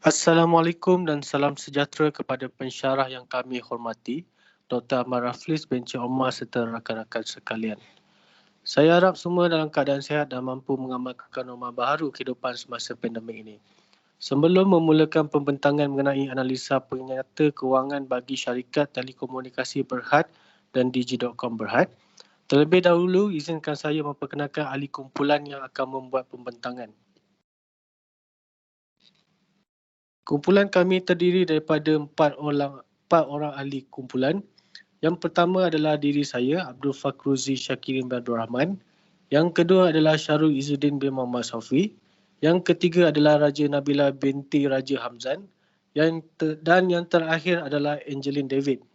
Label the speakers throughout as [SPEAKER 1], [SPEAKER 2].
[SPEAKER 1] Assalamualaikum dan salam sejahtera kepada pensyarah yang kami hormati, Dr. Ahmad Raflis binti Omar serta rakan-rakan sekalian. Saya harap semua dalam keadaan sihat dan mampu mengamalkan norma baharu kehidupan semasa pandemik ini. Sebelum memulakan pembentangan mengenai analisa penyata kewangan bagi syarikat telekomunikasi Berhad dan Digi.com Berhad, terlebih dahulu izinkan saya memperkenalkan ahli kumpulan yang akan membuat pembentangan. Kumpulan kami terdiri daripada empat orang ahli kumpulan. Yang pertama adalah diri saya, Abdul Fakruzi Syakirin bin Abdul Rahman. Yang kedua adalah Syarul Izzuddin bin Muhammad Safi. Yang ketiga adalah Raja Nabila binti Raja Hamzan. Dan yang terakhir adalah Angeline David.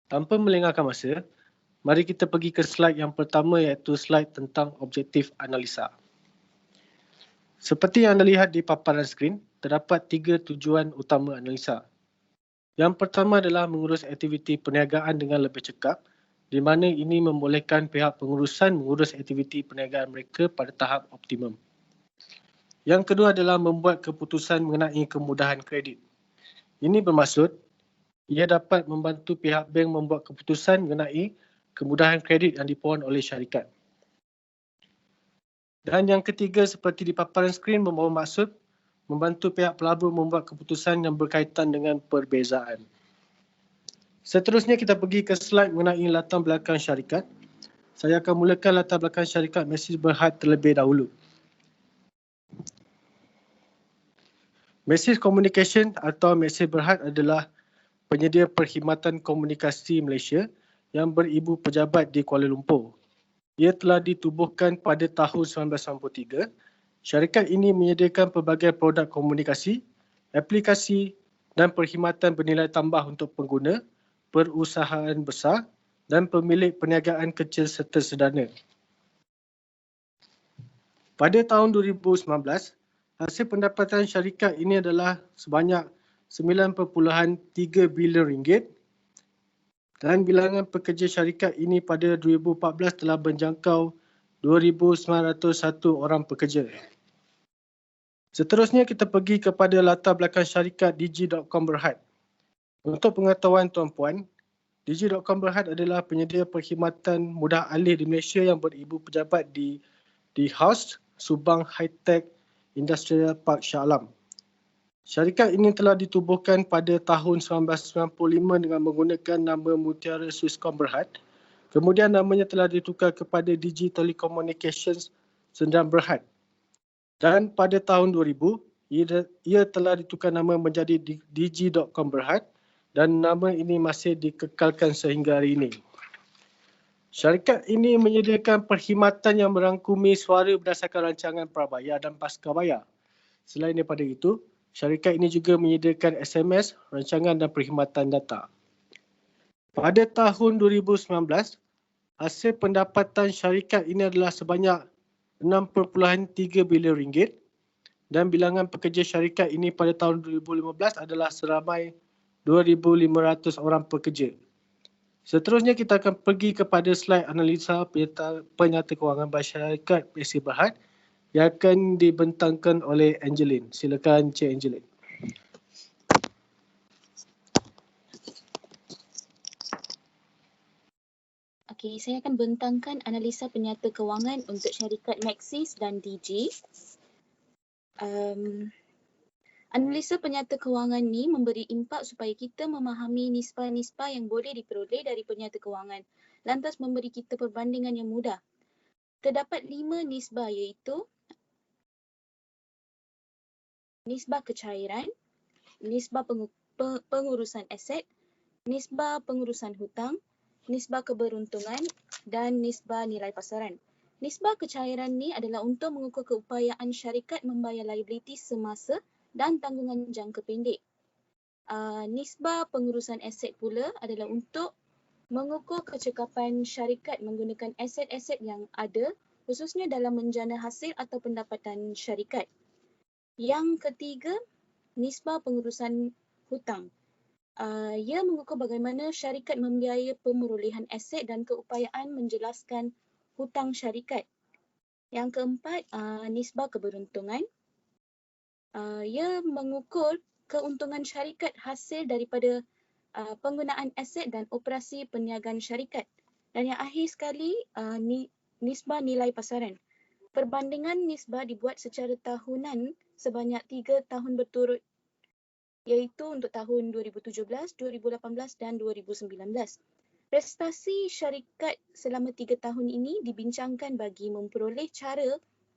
[SPEAKER 1] Tanpa melengahkan masa, mari kita pergi ke slide yang pertama iaitu slide tentang objektif analisa. Seperti yang anda lihat di paparan skrin, terdapat 3 tujuan utama analisa. Yang pertama adalah mengurus aktiviti perniagaan dengan lebih cekap, di mana ini membolehkan pihak pengurusan mengurus aktiviti perniagaan mereka pada tahap optimum. Yang kedua adalah membuat keputusan mengenai kemudahan kredit. Ini bermaksud, ia dapat membantu pihak bank membuat keputusan mengenai kemudahan kredit yang dipohon oleh syarikat. Dan yang ketiga, seperti di paparan skrin, membawa maksud membantu pihak pelabur membuat keputusan yang berkaitan dengan perbezaan. Seterusnya kita pergi ke slide mengenai latar belakang syarikat. Saya akan mulakan latar belakang syarikat Message Berhad terlebih dahulu. Message Communication atau Message Berhad adalah penyedia perkhidmatan komunikasi Malaysia yang beribu pejabat di Kuala Lumpur. Ia telah ditubuhkan pada tahun 1993. Syarikat ini menyediakan pelbagai produk komunikasi, aplikasi dan perkhidmatan bernilai tambah untuk pengguna, perusahaan besar dan pemilik perniagaan kecil serta sederhana. Pada tahun 2019, hasil pendapatan syarikat ini adalah sebanyak 9.3 bilion ringgit dan bilangan pekerja syarikat ini pada 2014 telah menjangkau 2,901 orang pekerja. Seterusnya kita pergi kepada latar belakang syarikat Digi.com Berhad. Untuk pengetahuan tuan-puan, Digi.com Berhad adalah penyedia perkhidmatan mudah alih di Malaysia yang beribu pejabat di House, Subang High Tech Industrial Park Shah Alam. Syarikat ini telah ditubuhkan pada tahun 1995 dengan menggunakan nama Mutiara Swisscom Berhad. Kemudian namanya telah ditukar kepada Digi Telecommunications Sdn Berhad. Dan pada tahun 2000, ia telah ditukar nama menjadi Digi.com Berhad dan nama ini masih dikekalkan sehingga hari ini. Syarikat ini menyediakan perkhidmatan yang merangkumi suara berdasarkan rancangan prabayar dan pascabayar. Selain daripada itu, syarikat ini juga menyediakan SMS, rancangan dan perkhidmatan data. Pada tahun 2019, hasil pendapatan syarikat ini adalah sebanyak 6.3 bilion ringgit dan bilangan pekerja syarikat ini pada tahun 2015 adalah seramai 2,500 orang pekerja. Seterusnya kita akan pergi kepada slide analisa penyata kewangan syarikat Message Berhad yang akan dibentangkan oleh Angeline. Silakan Cik Angeline.
[SPEAKER 2] Okey, saya akan bentangkan analisa penyata kewangan untuk syarikat Maxis dan Digi. Analisa penyata kewangan ni memberi impak supaya kita memahami nisbah-nisbah yang boleh diperoleh dari penyata kewangan, lantas memberi kita perbandingan yang mudah. Terdapat 5 nisbah iaitu nisbah kecairan, nisbah pengurusan aset, nisbah pengurusan hutang, nisbah keberuntungan dan nisbah nilai pasaran. Nisbah kecairan ni adalah untuk mengukur keupayaan syarikat membayar liability semasa dan tanggungan jangka pendek. Nisbah pengurusan aset pula adalah untuk mengukur kecekapan syarikat menggunakan aset-aset yang ada, khususnya dalam menjana hasil atau pendapatan syarikat. Yang ketiga, nisbah pengurusan hutang. Ia mengukur bagaimana syarikat membiayai pemerolehan aset dan keupayaan menjelaskan hutang syarikat. Yang keempat, nisbah keberuntungan. Ia mengukur keuntungan syarikat hasil daripada penggunaan aset dan operasi perniagaan syarikat. Dan yang akhir sekali, nisbah nilai pasaran. Perbandingan nisbah dibuat secara tahunan sebanyak 3 tahun berturut, iaitu untuk tahun 2017, 2018 dan 2019. Prestasi syarikat selama 3 tahun ini dibincangkan bagi memperoleh cara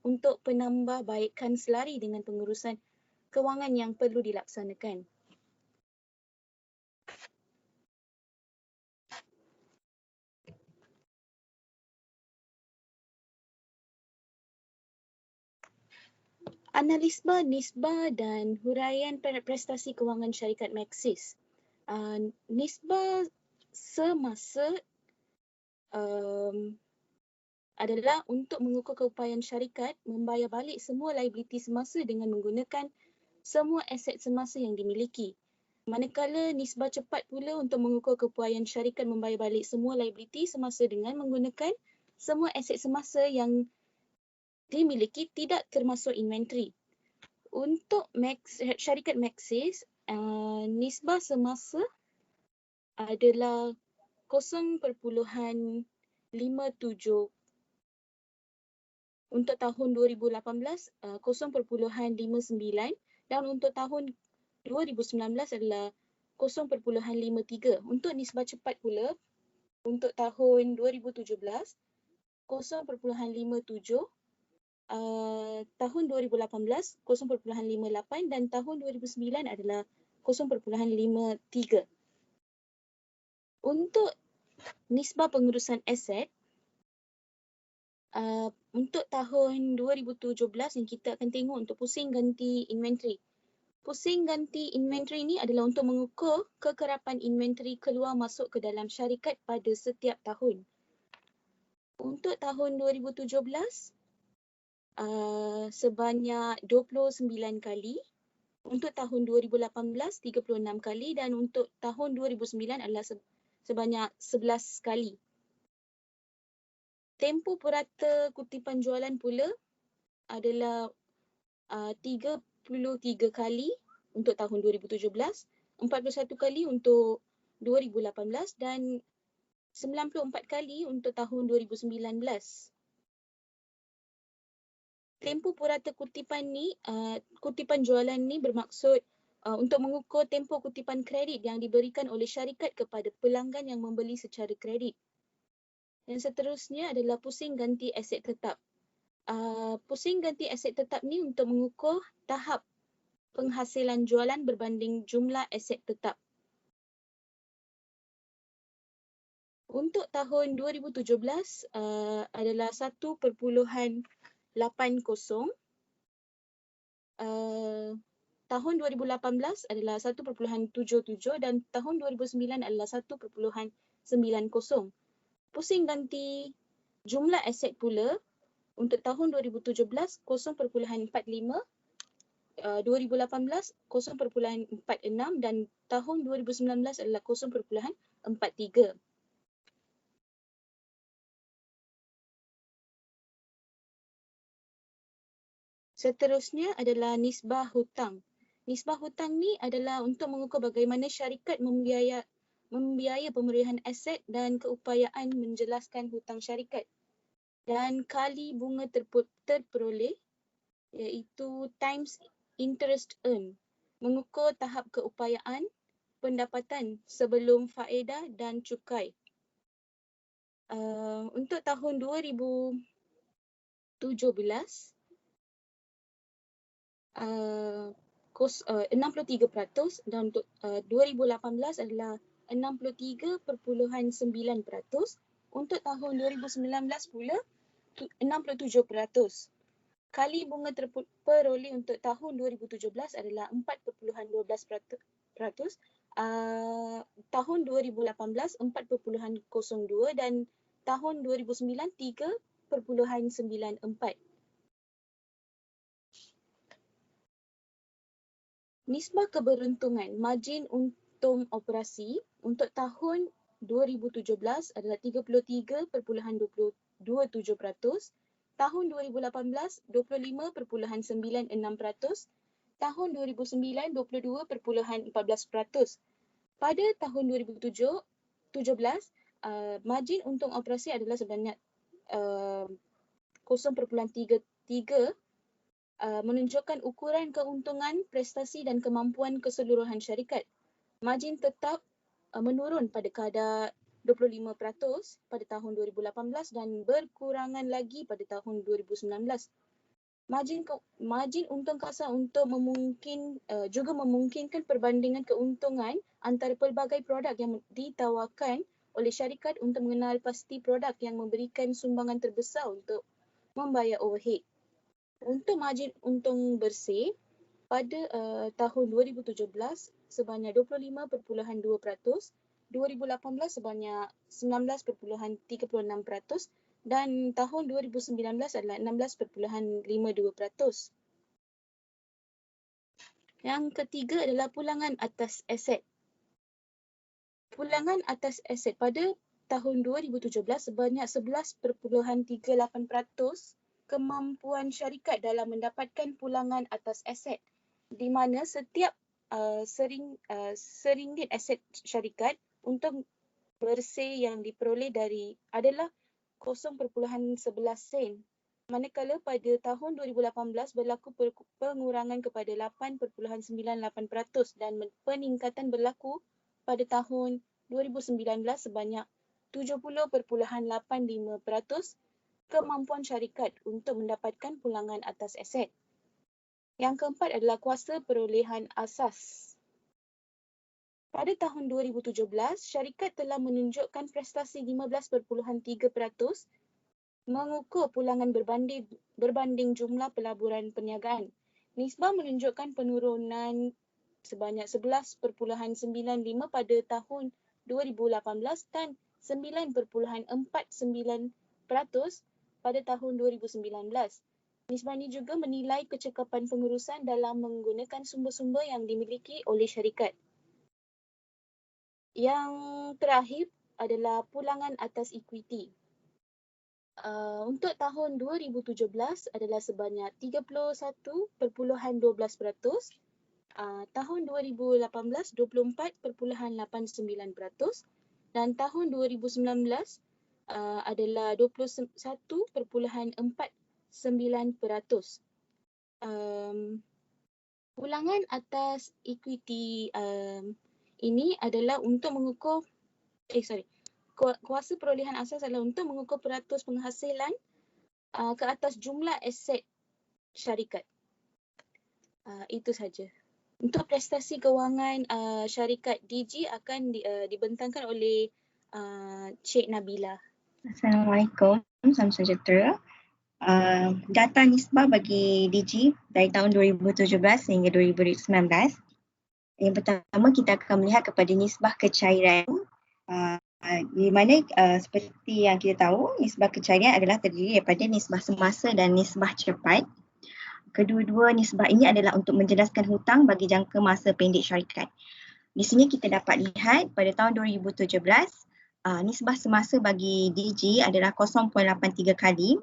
[SPEAKER 2] untuk penambahbaikan selari dengan pengurusan kewangan yang perlu dilaksanakan. Analisba nisbah dan huraian prestasi kewangan syarikat Maxis. Nisbah semasa adalah untuk mengukur keupayaan syarikat membayar balik semua liability semasa dengan menggunakan semua aset semasa yang dimiliki. Manakala nisbah cepat pula untuk mengukur keupayaan syarikat membayar balik semua liability semasa dengan menggunakan semua aset semasa yang dimiliki, tidak termasuk inventory. Untuk syarikat Maxis, nisbah semasa adalah 0.57 untuk tahun 2018, 0.59 dan untuk tahun 2019 adalah 0.53. Untuk nisbah cepat pula untuk tahun 2017, 0.57, tahun 2018 0.58 dan tahun 2009 adalah 0.53. Untuk nisbah pengurusan aset, untuk tahun 2017 yang kita akan tengok untuk pusing ganti inventory. Pusing ganti inventory ini adalah untuk mengukur kekerapan inventory keluar masuk ke dalam syarikat pada setiap tahun. Untuk tahun 2017, sebanyak 29 kali. Untuk tahun 2018, 36 kali dan untuk tahun 2009 adalah sebanyak 11 kali. Tempoh purata kutipan jualan pula adalah 33 kali untuk tahun 2017, 41 kali untuk 2018 dan 94 kali untuk tahun 2019. Tempoh purata kutipan ni, kutipan jualan ni bermaksud untuk mengukur tempoh kutipan kredit yang diberikan oleh syarikat kepada pelanggan yang membeli secara kredit. Yang seterusnya adalah pusing ganti aset tetap. Pusing ganti aset tetap ni untuk mengukur tahap penghasilan jualan berbanding jumlah aset tetap. Untuk tahun 2017 adalah 1.80. Tahun 2018 adalah 1.77 dan tahun 2009 adalah 1.90. Pusing ganti jumlah aset pula untuk tahun 2017 0.45, 2018 0.46 dan tahun 2019 adalah 0.43. Seterusnya adalah nisbah hutang. Nisbah hutang ni adalah untuk mengukur bagaimana syarikat membiaya pemeliharaan aset dan keupayaan menjelaskan hutang syarikat. Dan kali bunga terperoleh iaitu times interest earned, mengukur tahap keupayaan pendapatan sebelum faedah dan cukai. Untuk tahun 2017, 63% dan untuk 2018 adalah 63.9%. Untuk tahun 2019 pula 67%. Kali bunga terperoleh untuk tahun 2017 adalah 4.12%. Tahun 2018 4.02 dan tahun 2009 3.94. Nisbah keberuntungan, margin untung operasi untuk tahun 2017 adalah 33.27%, tahun 2018 25.96%, tahun 2009 22.14%. Pada tahun 2017, margin untung operasi adalah sebanyak 0.33, menunjukkan ukuran keuntungan, prestasi dan kemampuan keseluruhan syarikat. Margin tetap menurun pada kadar 25% pada tahun 2018 dan berkurangan lagi pada tahun 2019. Margin untung kasar untuk juga memungkinkan perbandingan keuntungan antara pelbagai produk yang ditawarkan oleh syarikat untuk mengenal pasti produk yang memberikan sumbangan terbesar untuk membayar overhead. Untuk margin untung bersih pada tahun 2017 sebanyak 25.2%, 2018 sebanyak 19.36% dan tahun 2019 adalah 16.52%. Yang ketiga adalah pulangan atas aset. Pulangan atas aset pada tahun 2017 sebanyak 11.38% kemampuan syarikat dalam mendapatkan pulangan atas aset, di mana setiap seringgit aset syarikat untung bersih yang diperoleh adalah 0.11 sen. Manakala pada tahun 2018 berlaku pengurangan kepada 8.98% dan peningkatan berlaku pada tahun 2019 sebanyak 70.85% kemampuan syarikat untuk mendapatkan pulangan atas aset. Yang keempat adalah kuasa perolehan asas. Pada tahun 2017, syarikat telah menunjukkan prestasi 15.3% mengukur pulangan berbanding jumlah pelaburan perniagaan. Nisbah menunjukkan penurunan sebanyak 11.95 pada tahun 2018 dan 9.49% pada tahun 2019. Nisbah ini juga menilai kecekapan pengurusan dalam menggunakan sumber-sumber yang dimiliki oleh syarikat. Yang terakhir adalah pulangan atas ekuiti. Untuk tahun 2017 adalah sebanyak 31.12%, tahun 2018 24.89% dan tahun 2019 adalah 21.49%. Pulangan atas ekuiti ini adalah untuk mengukur kuasa perolehan asas adalah untuk mengukur peratus penghasilan ke atas jumlah aset syarikat. Itu saja. Untuk prestasi kewangan syarikat DG akan dibentangkan oleh Cik Nabila.
[SPEAKER 3] Assalamualaikum, salam sejahtera. Data nisbah bagi DG dari tahun 2017 hingga 2019. Yang pertama kita akan melihat kepada nisbah kecairan, di mana seperti yang kita tahu, nisbah kecairan adalah terdiri daripada nisbah semasa dan nisbah cepat. Kedua-dua nisbah ini adalah untuk menjelaskan hutang bagi jangka masa pendek syarikat. Di sini kita dapat lihat pada tahun 2017, nisbah semasa bagi DG adalah 0.83 kali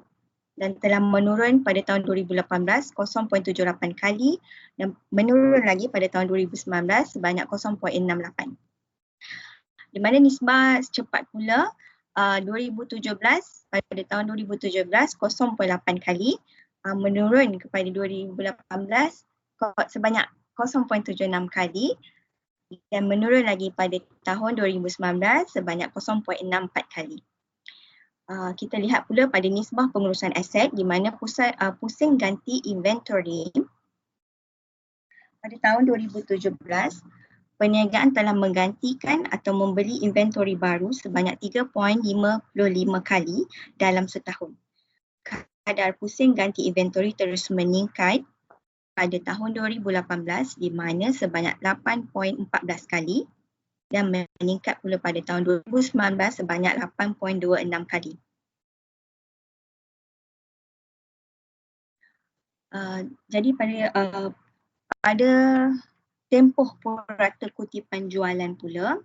[SPEAKER 3] dan telah menurun pada tahun 2018 0.78 kali dan menurun lagi pada tahun 2019 sebanyak 0.68. Di mana nisbah cepat pula 2017 pada tahun 2017 0.8 kali menurun kepada 2018 sebanyak 0.76 kali dan menurun lagi pada tahun 2019 sebanyak 0.64 kali. Kita lihat pula pada nisbah pengurusan aset di mana pusing ganti inventory pada tahun 2017 perniagaan telah menggantikan atau membeli inventory baru sebanyak 3.55 kali dalam setahun. Kadar pusing ganti inventory terus meningkat pada tahun 2018 di mana sebanyak 8.14 kali dan meningkat pula pada tahun 2019 sebanyak 8.26 kali. Jadi pada tempoh purata kutipan jualan pula,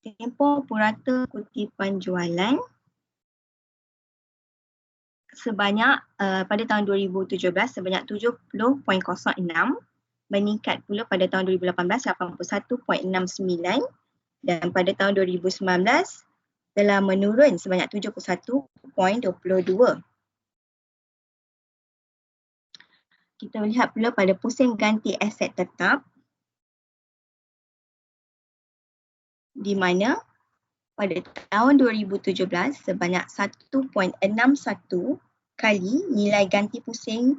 [SPEAKER 3] tempoh purata kutipan jualan sebanyak pada tahun 2017 sebanyak 70.06, meningkat pula pada tahun 2018 81.69 dan pada tahun 2019 telah menurun sebanyak 71.22. Kita lihat pula pada pusing ganti aset tetap di mana pada tahun 2017 sebanyak 1.61 kali nilai ganti pusing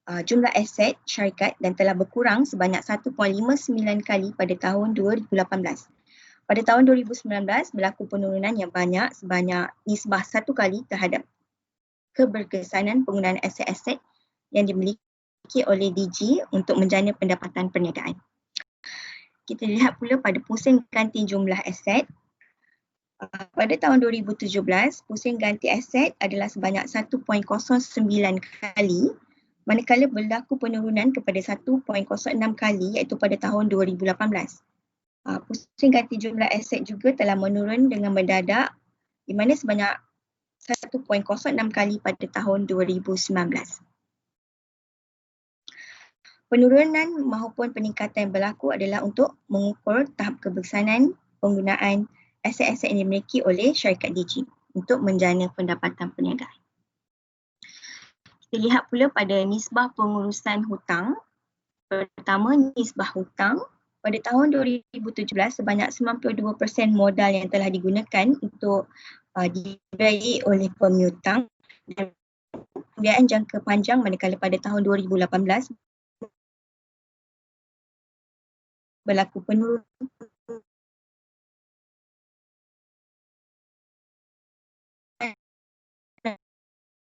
[SPEAKER 3] jumlah aset syarikat dan telah berkurang sebanyak 1.59 kali pada tahun 2018. Pada tahun 2019 berlaku penurunan yang banyak sebanyak nisbah 1 kali terhadap keberkesanan penggunaan aset-aset yang dimiliki oleh DG untuk menjana pendapatan perniagaan. Kita lihat pula pada pusing ganti jumlah aset. Pada tahun 2017, pusing ganti aset adalah sebanyak 1.09 kali, manakala berlaku penurunan kepada 1.06 kali iaitu pada tahun 2018. Pusing ganti jumlah aset juga telah menurun dengan mendadak di mana sebanyak 1.06 kali pada tahun 2019. Penurunan maupun peningkatan yang berlaku adalah untuk mengukur tahap keberkesanan penggunaan aset-aset yang dimiliki oleh syarikat DG untuk menjana pendapatan perniagaan. Kita lihat pula pada nisbah pengurusan hutang. Pertama, nisbah hutang. Pada tahun 2017, sebanyak 92% modal yang telah digunakan untuk dibiayai oleh pemiutang dan pembiayaan jangka panjang, manakala pada tahun 2018 berlaku penurunan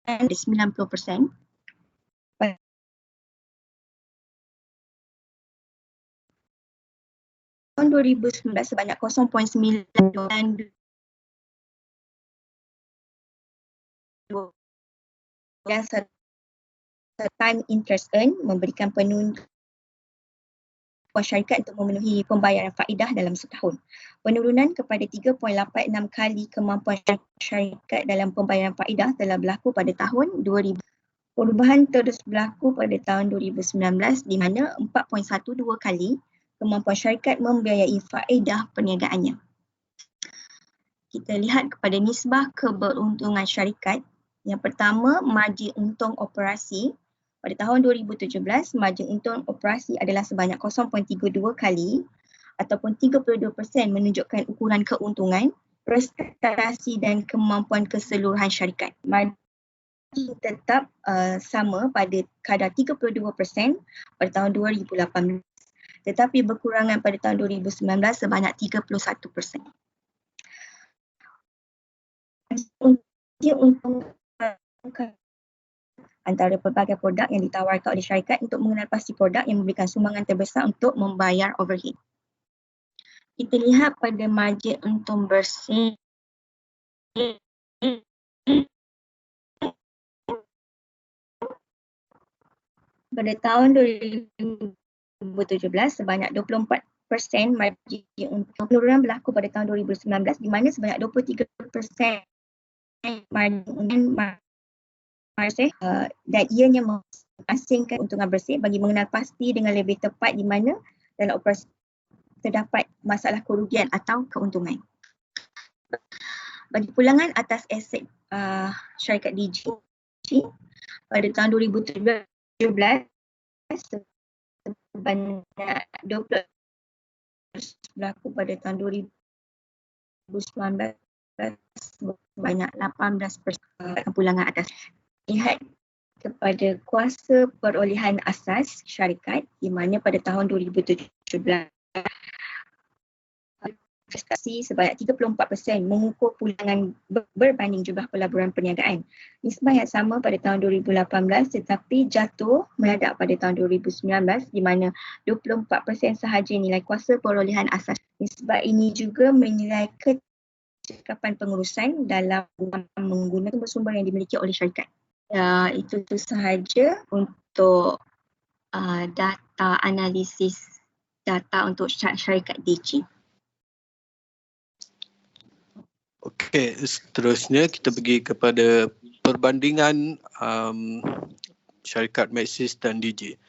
[SPEAKER 3] di 90%. Tahun 2019 sebanyak 0.9 dan yang time interest earn memberikan penunjukan syarikat untuk memenuhi pembayaran faedah dalam setahun. Penurunan kepada 3.86 kali kemampuan syarikat dalam pembayaran faedah telah berlaku pada tahun 2000. Perubahan terus berlaku pada tahun 2019 di mana 4.12 kali kemampuan syarikat membiayai faedah perniagaannya. Kita lihat kepada nisbah keberuntungan syarikat. Yang pertama, margin untung operasi. Pada tahun 2017, margin untung operasi adalah sebanyak 0.32 kali ataupun 32% menunjukkan ukuran keuntungan, prestasi dan kemampuan keseluruhan syarikat. Margin tetap sama pada kadar 32% pada tahun 2018 tetapi berkurangan pada tahun 2019 sebanyak 31%. Untuk antara pelbagai produk yang ditawarkan oleh syarikat untuk mengenal pasti produk yang memberikan sumbangan terbesar untuk membayar overhead. Kita lihat pada margin untung bersih. Pada tahun 2017 sebanyak 24% margin untung. Penurunan berlaku pada tahun 2019 di mana sebanyak 23% margin untung dan ianya mengasingkan keuntungan bersih bagi mengenal pasti dengan lebih tepat di mana dalam operasi terdapat masalah kerugian atau keuntungan. Bagi pulangan atas aset syarikat DG pada tahun 2017 sebanyak 12 berlaku pada tahun 2019 sebanyak 18% pulangan atas. Lihat kepada kuasa perolehan asas syarikat di mana pada tahun 2017 prestasi sebanyak 34% mengukur pulangan berbanding jumlah pelaburan perniagaan. Nisbah yang sama pada tahun 2018 tetapi jatuh meledak pada tahun 2019 di mana 24% sahaja nilai kuasa perolehan asas. Nisbah ini juga menilai kecekapan pengurusan dalam menggunakan sumber yang dimiliki oleh syarikat. Itu sahaja untuk data analisis data untuk syarikat DG.
[SPEAKER 4] Okey, seterusnya kita pergi kepada perbandingan syarikat Maxis dan Digi.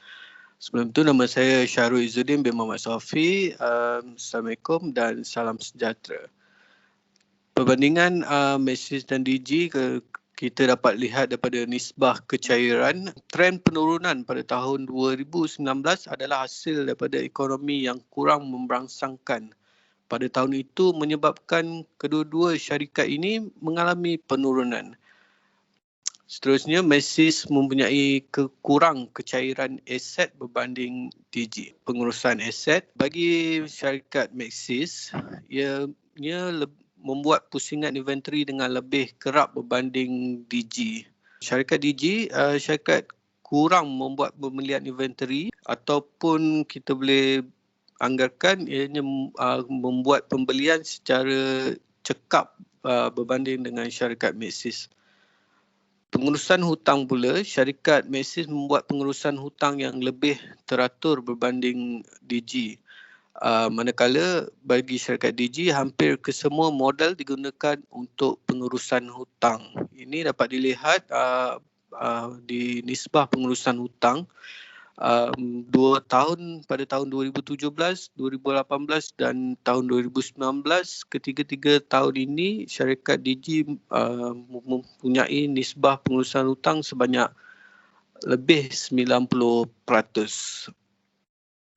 [SPEAKER 4] Sebelum tu nama saya Syahrul Izzuddin bin Muhammad Sofi. Assalamualaikum dan salam sejahtera. Perbandingan Maxis dan Digi kita dapat lihat daripada nisbah kecairan. Trend penurunan pada tahun 2019 adalah hasil daripada ekonomi yang kurang memberangsangkan. Pada tahun itu menyebabkan kedua-dua syarikat ini mengalami penurunan. Seterusnya, Maxis mempunyai kekurang kecairan aset berbanding Digi. Pengurusan aset bagi syarikat Maxis, ia membuat pusingan inventory dengan lebih kerap berbanding Digi. Syarikat Digi, syarikat kurang membuat pembelian inventory ataupun kita boleh anggarkan ianya membuat pembelian secara cekap berbanding dengan syarikat Maxis. Pengurusan hutang pula, syarikat Maxis membuat pengurusan hutang yang lebih teratur berbanding Digi. Manakala bagi syarikat Digi, hampir kesemua modal digunakan untuk pengurusan hutang. Ini dapat dilihat di nisbah pengurusan hutang. 2 tahun pada tahun 2017, 2018 dan tahun 2019, ketiga-tiga tahun ini syarikat Digi mempunyai nisbah pengurusan hutang sebanyak lebih 90%.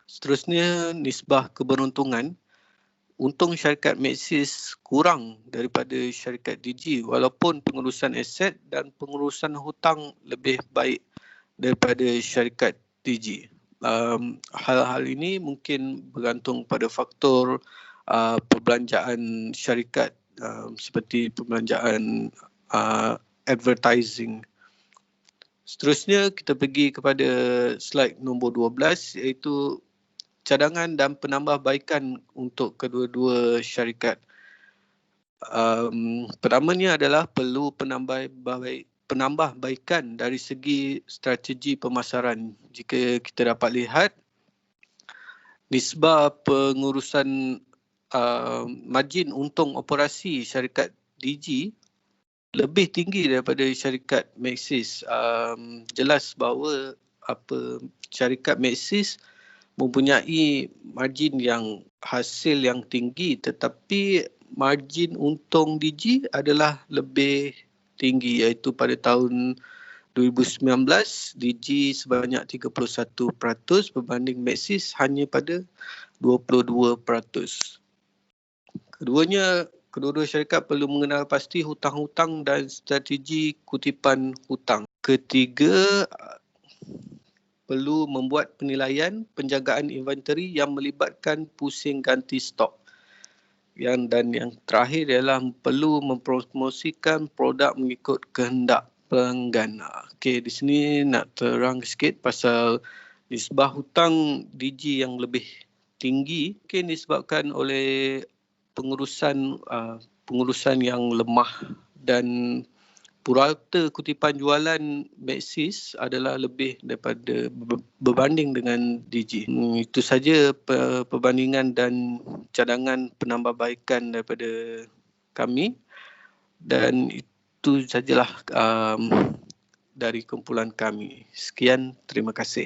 [SPEAKER 4] Seterusnya, nisbah keberuntungan. Untung syarikat Maxis kurang daripada syarikat Digi walaupun pengurusan aset dan pengurusan hutang lebih baik daripada syarikat Digi. Hal-hal ini mungkin bergantung pada faktor perbelanjaan syarikat seperti perbelanjaan advertising. Seterusnya kita pergi kepada slide nombor 12 iaitu cadangan dan penambahbaikan untuk kedua-dua syarikat. Pertamanya adalah perlu penambahbaikan dari segi strategi pemasaran. Jika kita dapat lihat, nisbah pengurusan margin untung operasi syarikat Digi lebih tinggi daripada syarikat Maxis. Jelas bahawa syarikat Maxis mempunyai margin yang hasil yang tinggi, tetapi margin untung Digi adalah lebih tinggi, iaitu pada tahun 2019 Digi sebanyak 31% berbanding Maxis hanya pada 22%. Kedua-dua syarikat perlu mengenal pasti hutang-hutang dan strategi kutipan hutang. Ketiga, perlu membuat penilaian penjagaan inventory yang melibatkan pusing ganti stok. Dan yang terakhir ialah perlu mempromosikan produk mengikut kehendak pelanggan. Okey, di sini nak terang sikit pasal nisbah hutang Digi yang lebih tinggi mungkin disebabkan oleh pengurusan yang lemah dan purata kutipan jualan Maxis adalah lebih daripada berbanding dengan Digi. Itu saja perbandingan dan cadangan penambahbaikan daripada kami, dan itu sajalah dari kumpulan kami. Sekian, terima kasih.